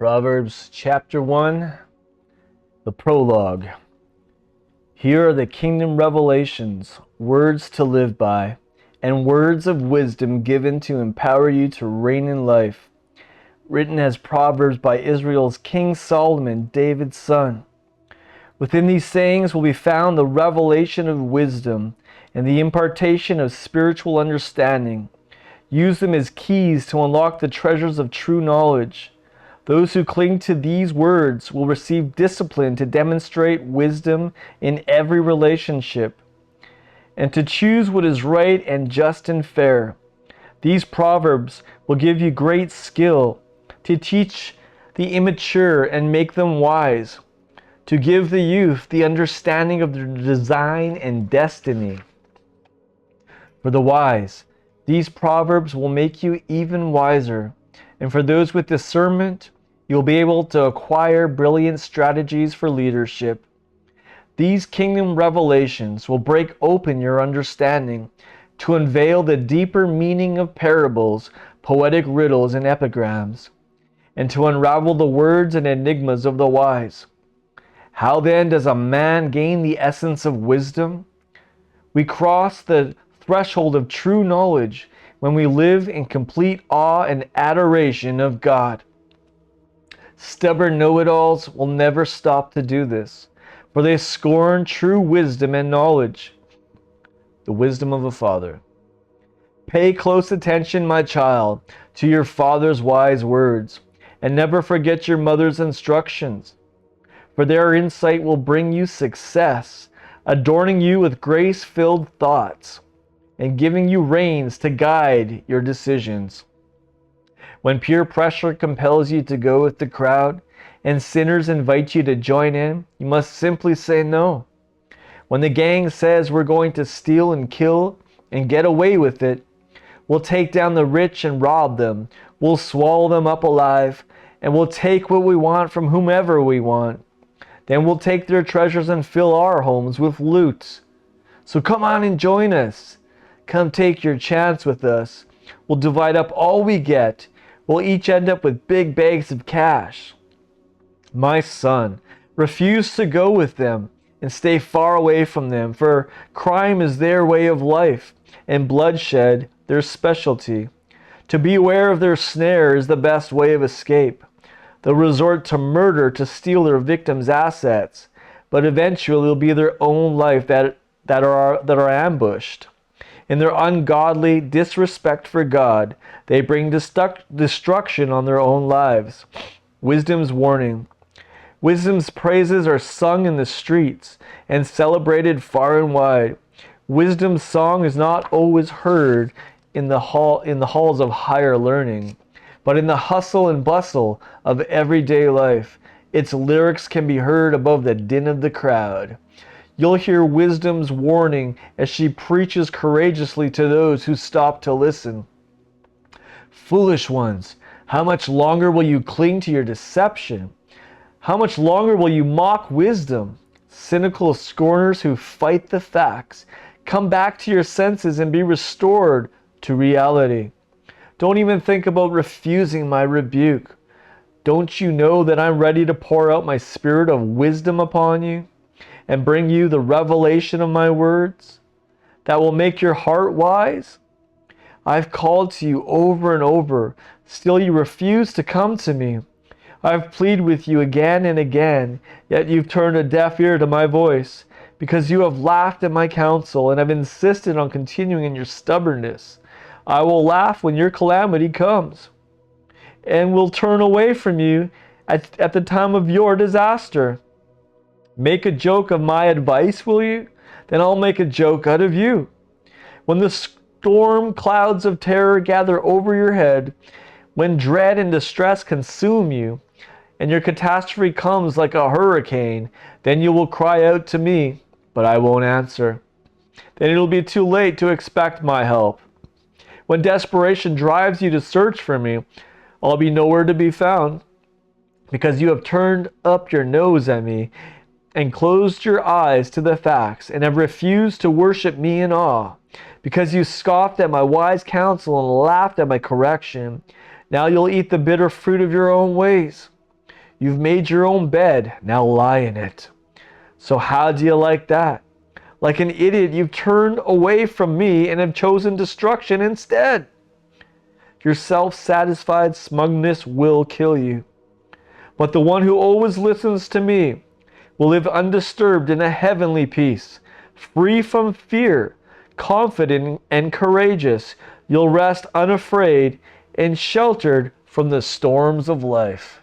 Proverbs chapter 1, the prologue. Here are the kingdom revelations, words to live by, and words of wisdom given to empower you to reign in life. Written as Proverbs by Israel's King Solomon, David's son. Within these sayings will be found the revelation of wisdom and the impartation of spiritual understanding. Use them as keys to unlock the treasures of true knowledge. Those who cling to these words will receive discipline to demonstrate wisdom in every relationship and to choose what is right and just and fair. These proverbs will give you great skill to teach the immature and make them wise, to give the youth the understanding of their design and destiny. For the wise, these proverbs will make you even wiser. And for those with discernment, you'll be able to acquire brilliant strategies for leadership. These kingdom revelations will break open your understanding to unveil the deeper meaning of parables, poetic riddles, and epigrams, and to unravel the words and enigmas of the wise. How then does a man gain the essence of wisdom? We cross the threshold of true knowledge when we live in complete awe and adoration of God. Stubborn know-it-alls will never stop to do this, for they scorn true wisdom and knowledge, the wisdom of a father. Pay close attention, my child, to your father's wise words, and never forget your mother's instructions, for their insight will bring you success, adorning you with grace-filled thoughts, and giving you reins to guide your decisions. When peer pressure compels you to go with the crowd and sinners invite you to join in, you must simply say no. When the gang says we're going to steal and kill and get away with it, we'll take down the rich and rob them, we'll swallow them up alive, and we'll take what we want from whomever we want. Then we'll take their treasures and fill our homes with loot. So come on and join us. Come take your chance with us. We'll divide up all we get. We'll each end up with big bags of cash. My son, refuse to go with them and stay far away from them, for crime is their way of life and bloodshed their specialty. To be aware of their snare is the best way of escape. They'll resort to murder to steal their victims' assets, but eventually it'll be their own life that are ambushed. In their ungodly disrespect for God, they bring destruction on their own lives. Wisdom's warning. Wisdom's praises are sung in the streets and celebrated far and wide. Wisdom's song is not always heard in the halls of higher learning, but in the hustle and bustle of everyday life. Its lyrics can be heard above the din of the crowd. You'll hear wisdom's warning as she preaches courageously to those who stop to listen. Foolish ones, how much longer will you cling to your deception? How much longer will you mock wisdom? Cynical scorners who fight the facts, come back to your senses and be restored to reality. Don't even think about refusing my rebuke. Don't you know that I'm ready to pour out my spirit of wisdom upon you and bring you the revelation of my words that will make your heart wise? I've called to you over and over, still you refuse to come to me. I've pleaded with you again and again, yet you've turned a deaf ear to my voice, because you have laughed at my counsel and have insisted on continuing in your stubbornness. I will laugh when your calamity comes, and will turn away from you at the time of your disaster. Make a joke of my advice, will you? Then I'll make a joke out of you. When the storm clouds of terror gather over your head, when dread and distress consume you, and your catastrophe comes like a hurricane, then you will cry out to me, but I won't answer. Then it'll be too late to expect my help. When desperation drives you to search for me, I'll be nowhere to be found, because you have turned up your nose at me and closed your eyes to the facts and have refused to worship me in awe, because you scoffed at my wise counsel and laughed at my correction. Now you'll eat the bitter fruit of your own ways. You've made your own bed, now lie in it. So how do you like that? Like an idiot, you've turned away from me and have chosen destruction instead. Your self-satisfied smugness will kill you. But the one who always listens to me will live undisturbed in a heavenly peace, free from fear, confident and courageous. You'll rest unafraid and sheltered from the storms of life.